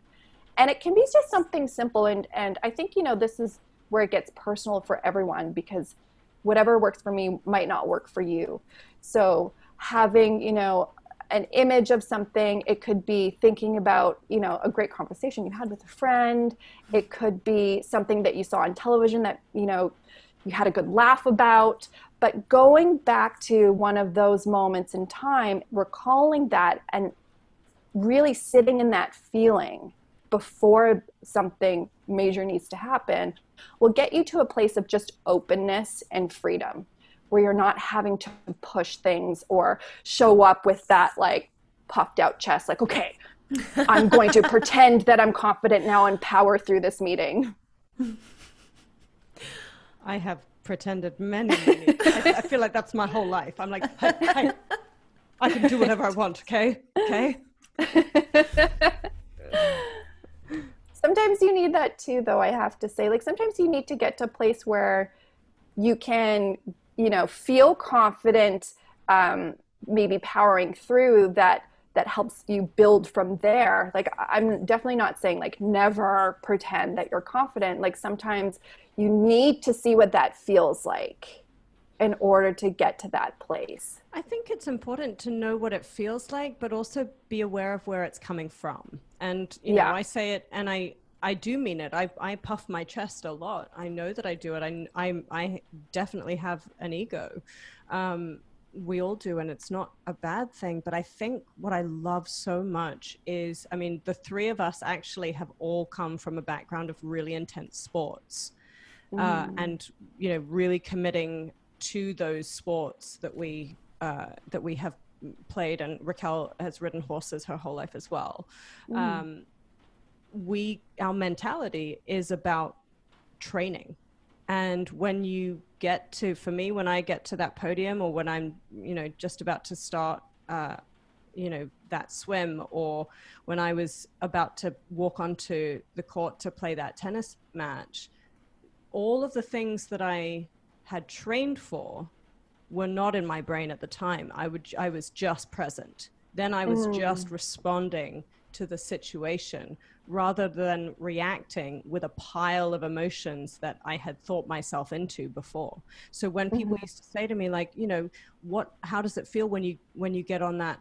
And it can be just something simple. And I think, this is where it gets personal for everyone, because whatever works for me might not work for you. So having, an image of something, it could be thinking about, a great conversation you had with a friend. It could be something that you saw on television that, you had a good laugh about. But going back to one of those moments in time, recalling that and really sitting in that feeling before something major needs to happen will get you to a place of just openness and freedom, where you're not having to push things or show up with that like puffed out chest, like, okay, I'm going to pretend that I'm confident now and power through this meeting. I have pretended many. I feel like that's my whole life. I'm like, hey, I can do whatever I want, okay? Sometimes you need that too, though, I have to say. Like, sometimes you need to get to a place where you can, feel confident, maybe powering through that helps you build from there. Like, I'm definitely not saying like never pretend that you're confident. Like, sometimes you need to see what that feels like in order to get to that place. I think it's important to know what it feels like, but also be aware of where it's coming from. And, I say it and I do mean it. I puff my chest a lot. I know that I do it. I definitely have an ego. We all do, and it's not a bad thing. But I think what I love so much is, the three of us actually have all come from a background of really intense sports, and really committing to those sports that we have played. And Raquel has ridden horses her whole life as well. Our mentality is about training. And when you get to, for me, when I get to that podium, or when I'm, just about to start, that swim, or when I was about to walk onto the court to play that tennis match, all of the things that I had trained for were not in my brain at the time. I was just present. Then I was just responding to the situation rather than reacting with a pile of emotions that I had thought myself into before. So when people used to say to me, like, how does it feel when you get on that,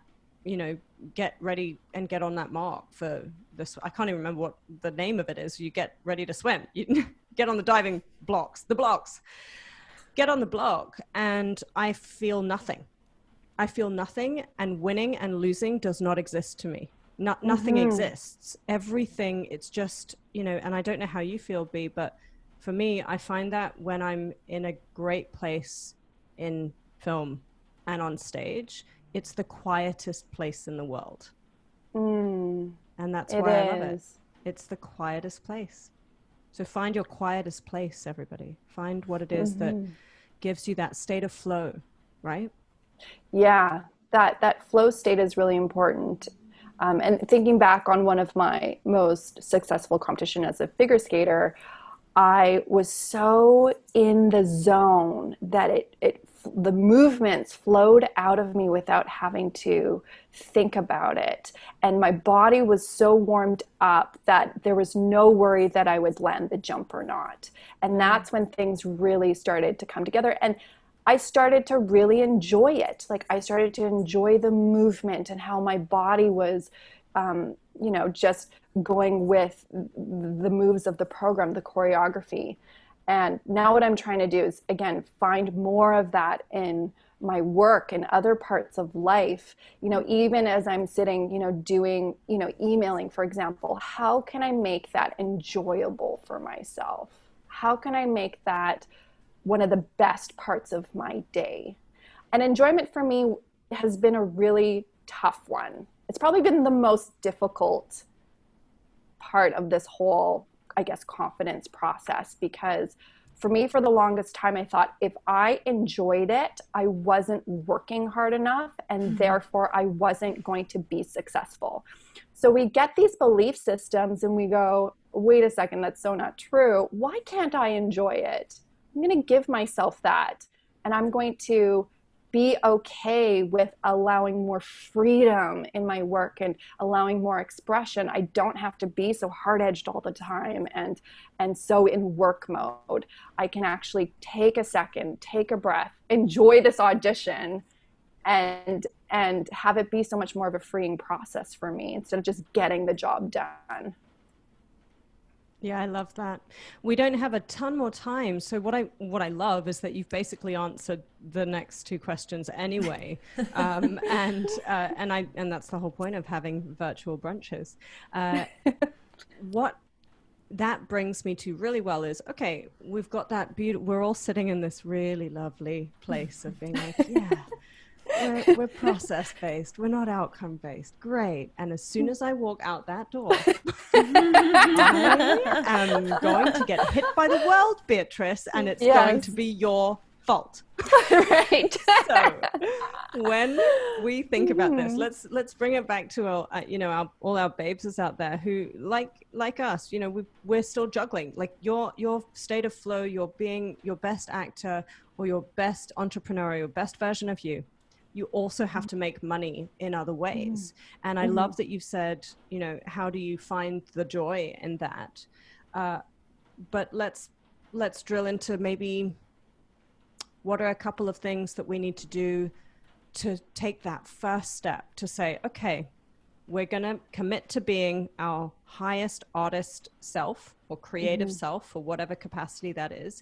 get ready and get on that mark for this? I can't even remember what the name of it is. You get ready to swim. You get on the diving blocks, get on the block, and I feel nothing. And winning and losing does not exist to me. Nothing exists. Everything, it's just, and I don't know how you feel, B, but for me, I find that when I'm in a great place in film and on stage, it's the quietest place in the world. And that's why I love it. It's the quietest place. So find your quietest place, everybody. Find what it is that gives you that state of flow, right? Yeah, that flow state is really important. And thinking back on one of my most successful competition as a figure skater, I was so in the zone that the movements flowed out of me without having to think about it. And my body was so warmed up that there was no worry that I would land the jump or not. And that's when things really started to come together. And I started to really enjoy it. Like, I started to enjoy the movement and how my body was, just going with the moves of the program, the choreography. And now what I'm trying to do is, again, find more of that in my work and other parts of life. Even as I'm sitting, doing, emailing, for example, how can I make that enjoyable for myself? How can I make that one of the best parts of my day? And enjoyment for me has been a really tough one. It's probably been the most difficult part of this whole I guess, confidence process. Because for me, for the longest time, I thought if I enjoyed it, I wasn't working hard enough, and therefore I wasn't going to be successful. So we get these belief systems and we go, wait a second, that's so not true. Why can't I enjoy it? I'm going to give myself that. And I'm going to be okay with allowing more freedom in my work and allowing more expression. I don't have to be so hard-edged all the time and so in work mode. I can actually take a second, take a breath, enjoy this audition, and have it be so much more of a freeing process for me instead of just getting the job done. Yeah, I love that. We don't have a ton more time, so what I love is that you've basically answered the next two questions anyway, and that's the whole point of having virtual brunches. What that brings me to really well is, okay, we've got that beautiful. We're all sitting in this really lovely place of being like, yeah. We're process based. We're not outcome based. Great. And as soon as I walk out that door, I am going to get hit by the world, Beatrice, and it's going to be your fault. Right. So when we think about this, let's bring it back to all our babes out there who like us, we're still juggling. Like your state of flow, you're being your best actor or your best entrepreneur, your best version of you. You also have to make money in other ways. And I love that you said, how do you find the joy in that? But let's drill into maybe what are a couple of things that we need to do to take that first step to say, okay, we're going to commit to being our highest artist self or creative self or whatever capacity that is.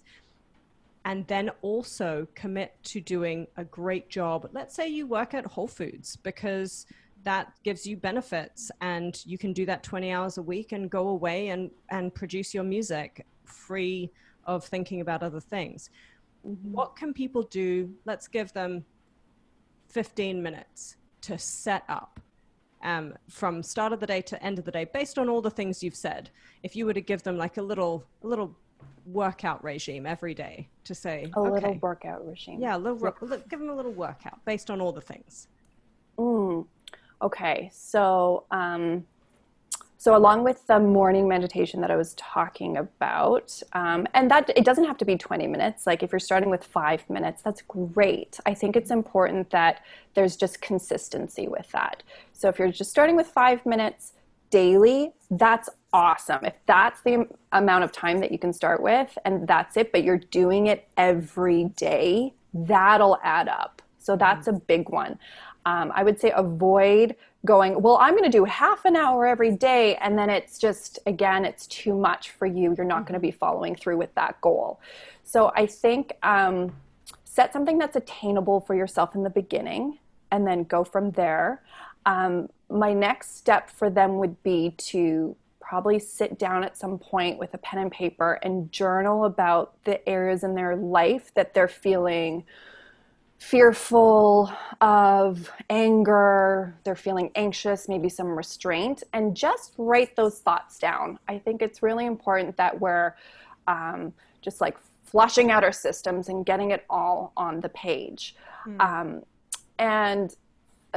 And then also commit to doing a great job. Let's say you work at Whole Foods because that gives you benefits and you can do that 20 hours a week and go away and produce your music free of thinking about other things. What can people do? Let's give them 15 minutes to set up from start of the day to end of the day based on all the things you've said. If you were to give them like a little workout regime every day to say a little workout regime. Yeah, give them a little workout based on all the things. Okay, so along with the morning meditation that I was talking about, and that it doesn't have to be 20 minutes. Like if you're starting with 5 minutes, that's great. I think it's important that there's just consistency with that. So if you're just starting with 5 minutes daily, that's awesome. If that's the amount of time that you can start with and that's it, but you're doing it every day, that'll add up. So that's a big one. I would say avoid going, well, I'm going to do half an hour every day. And then it's just, again, it's too much for you. You're not going to be following through with that goal. So I think set something that's attainable for yourself in the beginning and then go from there. My next step for them would be to probably sit down at some point with a pen and paper and journal about the areas in their life that they're feeling fearful of, anger, they're feeling anxious, maybe some restraint, and just write those thoughts down. I think it's really important that we're just like flushing out our systems and getting it all on the page. And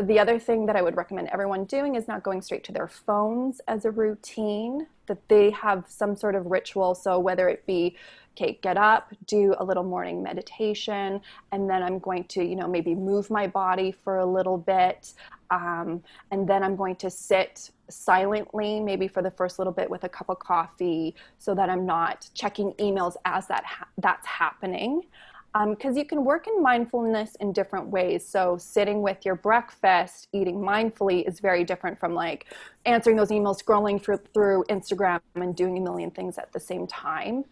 the other thing that I would recommend everyone doing is not going straight to their phones as a routine, that they have some sort of ritual. So whether it be, okay, get up, do a little morning meditation, and then I'm going to, maybe move my body for a little bit. And then I'm going to sit silently, maybe for the first little bit with a cup of coffee so that I'm not checking emails as that's happening. Because you can work in mindfulness in different ways. So sitting with your breakfast, eating mindfully is very different from like answering those emails, scrolling through Instagram and doing a million things at the same time.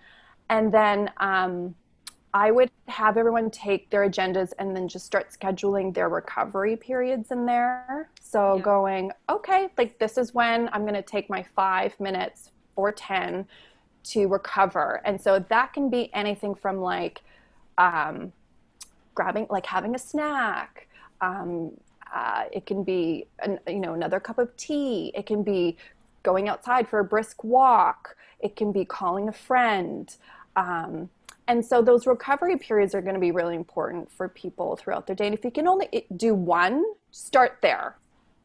And then I would have everyone take their agendas and then just start scheduling their recovery periods in there. So going, okay, like this is when I'm going to take my 5 minutes or 10 to recover. And so that can be anything from like, having a snack. It can be, another cup of tea. It can be going outside for a brisk walk. It can be calling a friend. And so those recovery periods are going to be really important for people throughout their day. And if you can only do one, start there.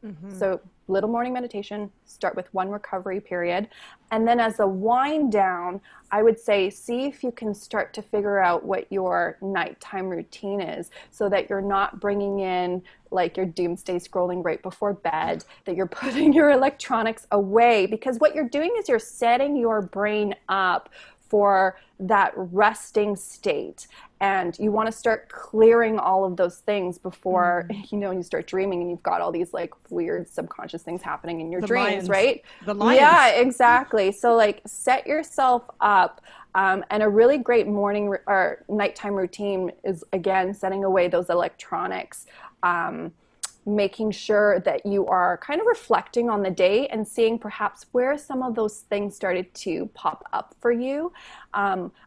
Mm-hmm. So little morning meditation, start with one recovery period. And then as a wind down, I would say, see if you can start to figure out what your nighttime routine is so that you're not bringing in like your doomsday scrolling right before bed, that you're putting your electronics away, because what you're doing is you're setting your brain up for that resting state. And you want to start clearing all of those things before, you start dreaming and you've got all these like weird subconscious things happening in your dreams, right? The lions. Yeah, exactly. So like set yourself up. And a really great morning or nighttime routine is, again, setting away those electronics, making sure that you are kind of reflecting on the day and seeing perhaps where some of those things started to pop up for you.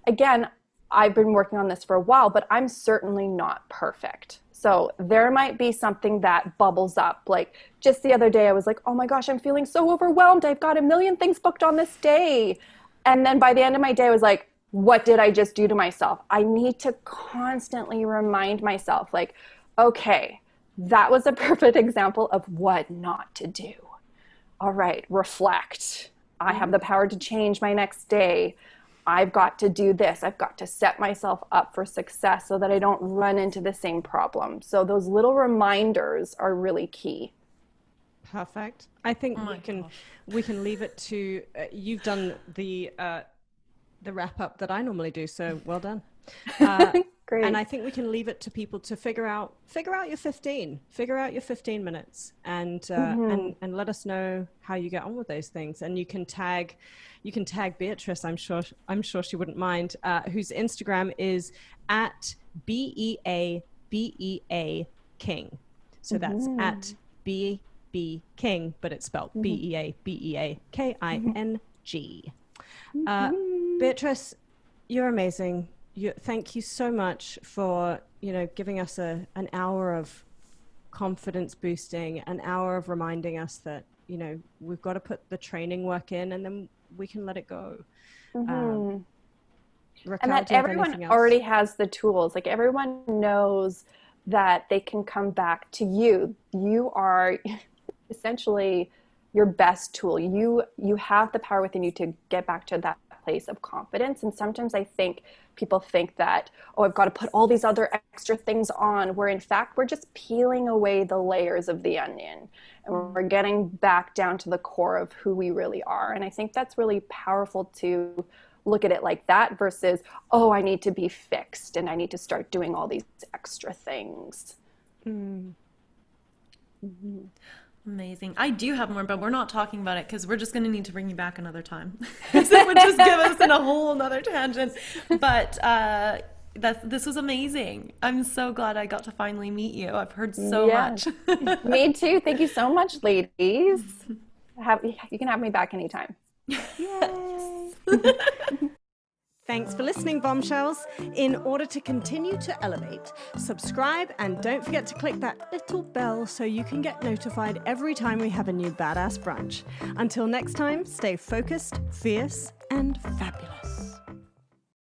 Again, I've been working on this for a while, but I'm certainly not perfect. So there might be something that bubbles up. Like just the other day, I was like, oh my gosh, I'm feeling so overwhelmed. I've got a million things booked on this day. And then by the end of my day, I was like, what did I just do to myself? I need to constantly remind myself, like, okay, that was a perfect example of what not to do. All right, reflect. I have the power to change my next day. I've got to do this. I've got to set myself up for success so that I don't run into the same problem. So those little reminders are really key. Perfect. I think we can leave it to you've done the wrap up that I normally do. So well done. Great. And I think we can leave it to people to figure out your 15 minutes and let us know how you get on with those things. And you can tag Beatrice. I'm sure she wouldn't mind, whose Instagram is at BEABEA King. So that's at BB King, but it's spelled BEABEAKING. Beatrice, you're amazing. Thank you so much for, giving us an hour of confidence boosting, an hour of reminding us that, we've got to put the training work in and then we can let it go. And that everyone already has the tools. Like everyone knows that they can come back to you. You are essentially your best tool. You have the power within you to get back to that place of confidence. And sometimes I think people think that, oh, I've got to put all these other extra things on, where in fact we're just peeling away the layers of the onion and we're getting back down to the core of who we really are. And I think that's really powerful to look at it like that versus, oh, I need to be fixed and I need to start doing all these extra things. Amazing. I do have more, but we're not talking about it because we're just going to need to bring you back another time. So it would just give us in a whole nother tangent. But this was amazing. I'm so glad I got to finally meet you. I've heard so much. Me too. Thank you so much, ladies. You can have me back anytime. Yes. Thanks for listening, Bombshells. In order to continue to elevate, subscribe and don't forget to click that little bell so you can get notified every time we have a new badass brunch. Until next time, stay focused, fierce, and fabulous.